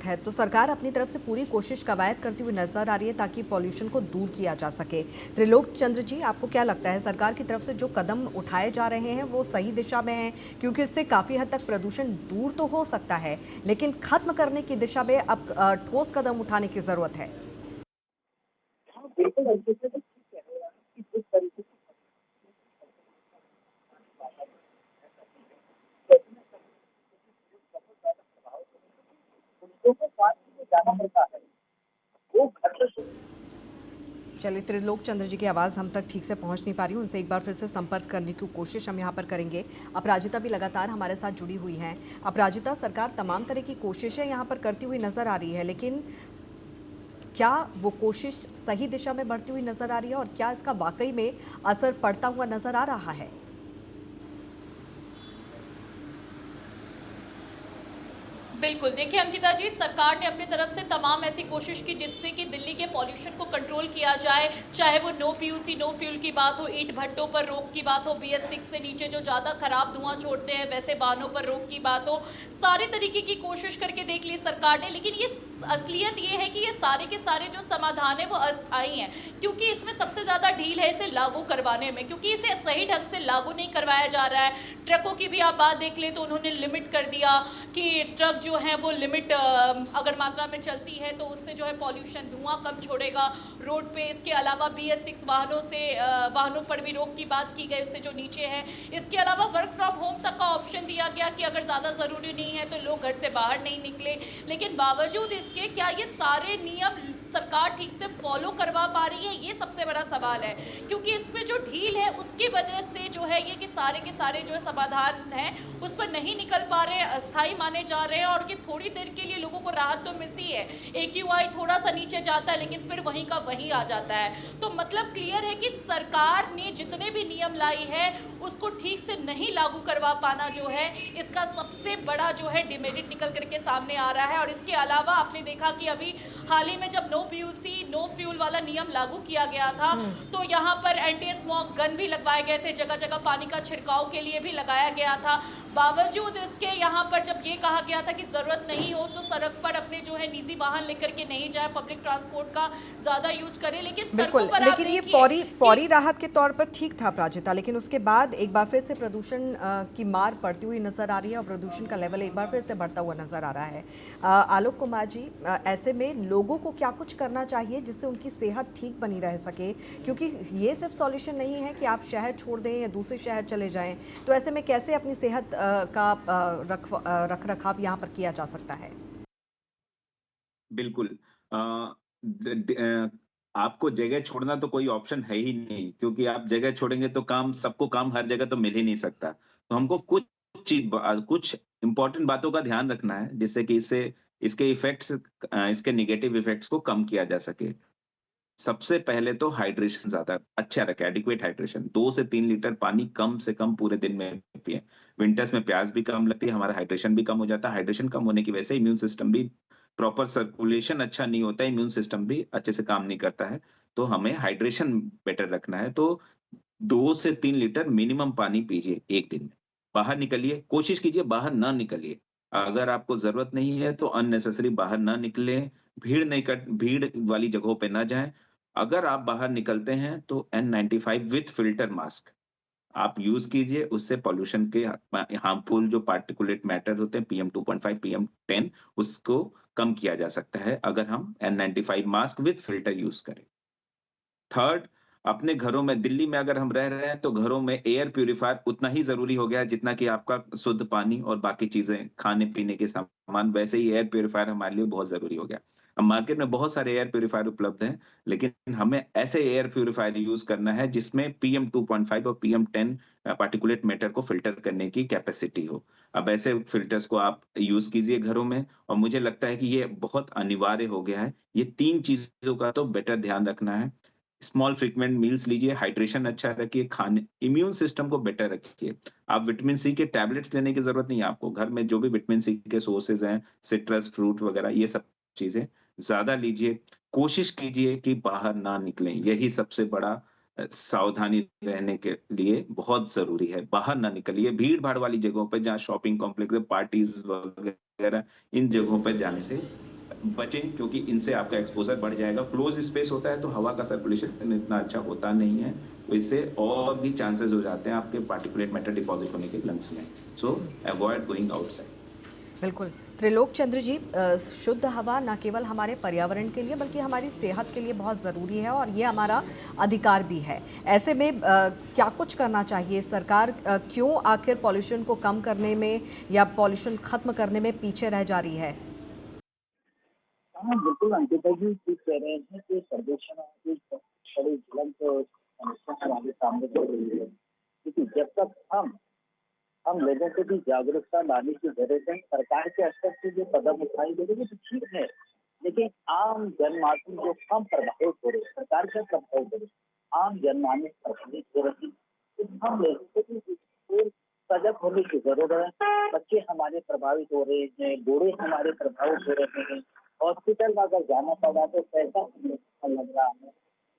है तो सरकार अपनी तरफ से पूरी कोशिश कवायद करती हुई नजर आ रही है ताकि पॉल्यूशन को दूर किया जा सके। त्रिलोक चंद्र जी, आपको क्या लगता है सरकार की तरफ से जो कदम उठाए जा रहे हैं वो सही दिशा में हैं? क्योंकि इससे काफ़ी हद तक प्रदूषण दूर तो हो सकता है, लेकिन खत्म करने की दिशा में अब ठोस कदम उठाने की ज़रूरत है। हाँ, बिल्कुल अच्छे से तो ठीक कह रहे हैं आप कि जिस तरीके से उनको को पास में जाना पड़ता है, वो घर पे चलिए, त्रिलोक चंद्र जी की आवाज़ हम तक ठीक से पहुंच नहीं पा रही, उनसे एक बार फिर से संपर्क करने की कोशिश हम यहाँ पर करेंगे। अपराजिता भी लगातार हमारे साथ जुड़ी हुई हैं। अपराजिता, सरकार तमाम तरह की कोशिशें यहाँ पर करती हुई नजर आ रही है, लेकिन क्या वो कोशिश सही दिशा में बढ़ती हुई नजर आ रही है और क्या इसका वाकई में असर पड़ता हुआ नजर आ रहा है? बिल्कुल, देखिए अंकिता जी, सरकार ने अपनी तरफ से तमाम ऐसी कोशिश की जिससे कि दिल्ली के पॉल्यूशन को कंट्रोल किया जाए। चाहे वो नो पीयूसी नो फ्यूल की बात हो, ईंट भट्टों पर रोक की बात हो, BS6 से नीचे जो ज़्यादा खराब धुआं छोड़ते हैं वैसे वाहनों पर रोक की बात हो, सारे तरीके की कोशिश करके देख ली सरकार ने। लेकिन ये असलियत ये है कि ये सारे के सारे जो समाधान है वो अस्थायी हैं, क्योंकि इसमें सबसे ज़्यादा ढील है इसे लागू करवाने में, क्योंकि इसे सही ढंग से लागू नहीं करवाया जा रहा है। ट्रकों की भी आप बात देख ले तो उन्होंने लिमिट कर दिया कि ट्रक जो है वो लिमिट अगर मात्रा में चलती है तो उससे जो है पॉल्यूशन धुआं कम छोड़ेगा रोड पे। इसके अलावा BS6 वाहनों पर भी रोक की बात की गई, उससे जो नीचे है। इसके अलावा वर्क फ्रॉम होम तक का ऑप्शन दिया गया कि अगर ज़्यादा ज़रूरी नहीं है तो लोग घर से बाहर नहीं निकले। लेकिन बावजूद इसके क्या ये सारे नियम सरकार ठीक से फॉलो करवा पा रही है, ये सबसे बड़ा सवाल है। क्योंकि इस पे जो ढील है उसकी वजह से जो है ये कि सारे के सारे जो समाधान हैं उस पर नहीं निकल पा रहे हैं, अस्थायी माने जा रहे हैं। और ये थोड़ी देर के लिए लोगों को राहत तो मिलती है, AQI थोड़ा सा नीचे जाता है लेकिन फिर वहीं का वहीं आ जाता है। तो मतलब क्लियर है कि सरकार ने जितने भी नियम लाई है उसको ठीक से नहीं लागू करवा पाना जो है इसका सबसे बड़ा जो है डिमेरिट निकल करके सामने आ रहा है। और इसके अलावा आपने देखा कि अभी हाल ही में जब नो पीयूसी नो फ्यूल वाला नियम लागू किया गया था तो यहाँ पर एंटी स्मोक गन भी लगवाए गए थे, जगह जगह पानी का छिड़काव के लिए भी लगाया गया था। बावजूद इसके यहाँ पर जब ये कहा गया था कि ज़रूरत नहीं हो तो सड़क पर अपने जो है निजी वाहन लेकर के नहीं जाए, पब्लिक ट्रांसपोर्ट का ज़्यादा यूज करें। लेकिन बिल्कुल, सड़कों पर आप लेकिन ये देखिए फौरी राहत के तौर पर ठीक था प्राजिता, लेकिन उसके बाद एक बार फिर से प्रदूषण की मार पड़ती हुई नजर आ रही है और प्रदूषण का लेवल एक बार फिर से बढ़ता हुआ नजर आ रहा है। आलोक कुमार जी, ऐसे में लोगों को क्या कुछ करना चाहिए जिससे उनकी सेहत ठीक बनी रह सके? क्योंकि ये सिर्फ सॉल्यूशन नहीं है कि आप शहर छोड़ दें या दूसरे शहर चले जाएं, तो ऐसे में कैसे अपनी सेहत का रख रखाव यहाँ पर किया जा सकता है? बिल्कुल। अ, द द आपको जगह छोड़ना तो कोई ऑप्शन है ही नहीं, क्योंकि आप जगह छोड़ेंगे तो काम सबको काम हर जगह तो मिल ही नहीं सकता। तो हमको कुछ इम्पोर्टेंट बातों का ध्यान रखना है, जिससे कि इसके नेगेटिव इफ़ेक्ट्स को कम किया जा सके। सबसे पहले तो हाइड्रेशन ज़्यादा अच्छा रखें, एडिक्वेट हाइड्रेशन। 2 से 3 लीटर पानी कम से कम पूरे दिन में पिएँ। विंटर्स में प्यास भी कम लगती है, हमारा हाइड्रेशन भी कम हो जाता है। हाइड्रेशन कम होने की वजह से इम्यून सिस्टम भी प्रॉपर सर्कुलेशन अच्छा नहीं होता है, इम्यून सिस्टम भी अच्छे से काम नहीं करता है। तो हमें हाइड्रेशन बेटर रखना है, तो 2 से 3 लीटर मिनिमम पानी पीजिए 1 दिन में। बाहर निकलिए, कोशिश कीजिए बाहर ना निकलिए। अगर आपको ज़रूरत नहीं है तो अननेसेसरी बाहर ना निकलें, भीड़ वाली जगहों पे ना जाएँ। अगर आप बाहर निकलते हैं तो N95 विथ फ़िल्टर मास्क आप यूज़ कीजिए, उससे पॉल्यूशन के हार्मफुल जो पार्टिकुलेट मैटर होते हैं PM 2.5, PM 10 उसको कम किया जा सकता है, अगर हम N95 mask with filter use करें। थर्ड, अपने घरों में दिल्ली में अगर हम रह रहे हैं तो घरों में एयर प्यूरीफायर उतना ही ज़रूरी हो गया है जितना कि आपका शुद्ध पानी और बाकी चीज़ें, खाने-पीने के सामान, वैसे ही एयर प्यूरीफायर हमारे लिए बहुत ज़रूरी हो गया। अब मार्केट में बहुत सारे एयर प्यूरीफायर उपलब्ध हैं, लेकिन हमें ऐसे एयर प्यूरीफायर यूज़ करना है जिसमें PM 2.5 और PM 10 पार्टिकुलेट मैटर को फ़िल्टर करने की कैपेसिटी हो। अब ऐसे फ़िल्टर्स को आप यूज़ कीजिए घरों में, और मुझे लगता है कि ये बहुत अनिवार्य हो गया है। ये 3 चीज़ों का तो बेटर ध्यान रखना है। स्मॉल फ्रीक्वेंट मील्स लीजिए, हाइड्रेशन अच्छा रखिए, खाने इम्यून सिस्टम को बेटर रखिए। आप विटामिन सी के टैबलेट्स लेने की ज़रूरत नहीं है आपको। घर में जो भी विटामिन सी के सोर्सेज़ हैं, सिट्रस, फ्रूट वगैरह, ये सब चीज़ें ज़्यादा लीजिए। कोशिश कीजिए कि बाहर ना निकलें, यही सबसे बड़ा सावधानी रहने के लिए बहुत ज़रूरी है। बाहर ना निकलिए, भीड़-भाड़ वाली जगहों पे जहाँ शॉपिंग कॉम्प्लेक्स है, पार्टीज़ वगैरह, इन जगहों पे जाने से बचें, क्योंकि इनसे आपका एक्सपोजर बढ़ जाएगा। क्लोज स्पेस होता है तो हवा का सर्कुलेशन इतना अच्छा होता नहीं है, तो इससे और भी चांसेस हो जाते हैं आपके पार्टिकुलेट मैटर डिपॉजिट होने के लंग्स में। सो अवॉइड गोइंग आउटसाइड। बिल्कुल। त्रिलोक चंद्र जी, शुद्ध हवा न केवल हमारे पर्यावरण के लिए बल्कि हमारी सेहत के लिए बहुत ज़रूरी है और ये हमारा अधिकार भी है। ऐसे में क्या कुछ करना चाहिए? सरकार क्यों आखिर पॉल्यूशन को कम करने में या पॉल्यूशन खत्म करने में पीछे रह जा रही है? हाँ, बिल्कुल अंकिता जी ठीक कह रहे हैं कि प्रदूषण एक बहुत बड़ी ज्वलंत समस्या हमारे सामने बढ़ रही है, क्योंकि जब तक हम लोगों को भी जागरूकता लाने की जरूरत है। सरकार के स्तर से जो कदम उठाई गई वो तो ठीक है, लेकिन आम जनमानस जो कम प्रभावित हो रहे, सरकार से प्रभावित हो रहे, आम जनमानस प्रभावित हो रही, तो हम लोगों को भी और सजग होने की जरूरत है। बच्चे हमारे प्रभावित हो रहे हैं, बूढ़े हमारे प्रभावित हो रहे हैं, हॉस्पिटल में अगर जाना पड़ा तो पैसा हमें लग रहा है।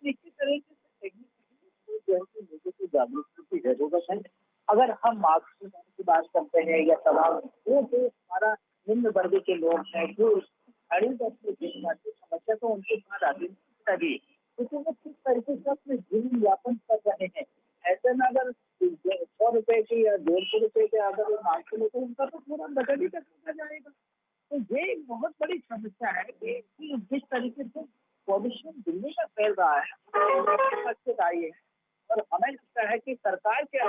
निश्चित तरीके से जो है कि लोगों को जागरूकता की जरूरत है। अगर हम मार्क्स की बात करते हैं या तमाम वो जो हमारा निम्न वर्ग के लोग हैं जो खड़ी अपने जीवन की समस्या तो उनके पास आती तभी, क्योंकि वो किस तरीके से अपने जीवन यापन कर रहे हैं। ऐसे में अगर 100 रुपए के या 150 रुपए के अगर वो मांग के लेते उनका तो पूरा बजट ही तक जाएगा। तो ये एक बहुत बड़ी समस्या है कि जिस तरीके से पॉल्यूशन दिल्ली में फैल रहा है, अच्छे आई है। और हमें लगता है कि सरकार के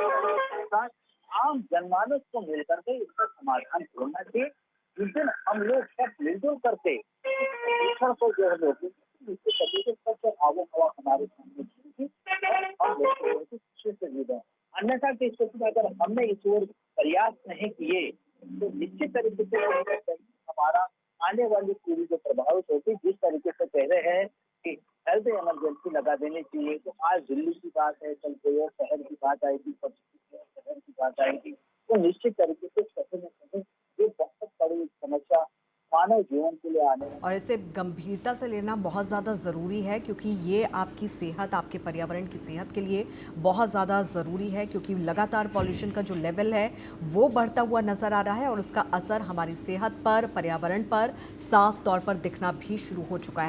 साथ आम जनमानस को मिलकर के इसका समाधान ढूंढना चाहिए। जिस दिन हम लोग सब मिलजुल करके प्रदूषण को जो है रोकें, इसके तरीके से सबसे आगे हवा हमारे सामने खिलेगी और हम लोग को अच्छे से जीवन। अन्यथा की स्थिति में अगर हमने इस ओर प्रयास नहीं किए तो निश्चित तरीके से हमारा आने वाली पीढ़ी जो प्रभावित होती, जिस तरीके से कह रहे हैं कि हेल्थ इमरजेंसी लगा देनी चाहिए, तो आज दिल्ली की बात है, कल कोई और शहर की बात आएगी, शहर की बात आएगी, तो निश्चित तरीके से कहीं न कहीं ये बहुत बड़ी समस्या मानव जीवन के लिए आने वाली। और इसे गंभीरता से लेना बहुत ज़्यादा ज़रूरी है क्योंकि ये आपकी सेहत, आपके पर्यावरण की सेहत के लिए बहुत ज़्यादा ज़रूरी है, क्योंकि लगातार पॉल्यूशन का जो लेवल है वो बढ़ता हुआ नज़र आ रहा है और उसका असर हमारी सेहत पर, पर्यावरण पर साफ तौर पर दिखना भी शुरू हो चुका है।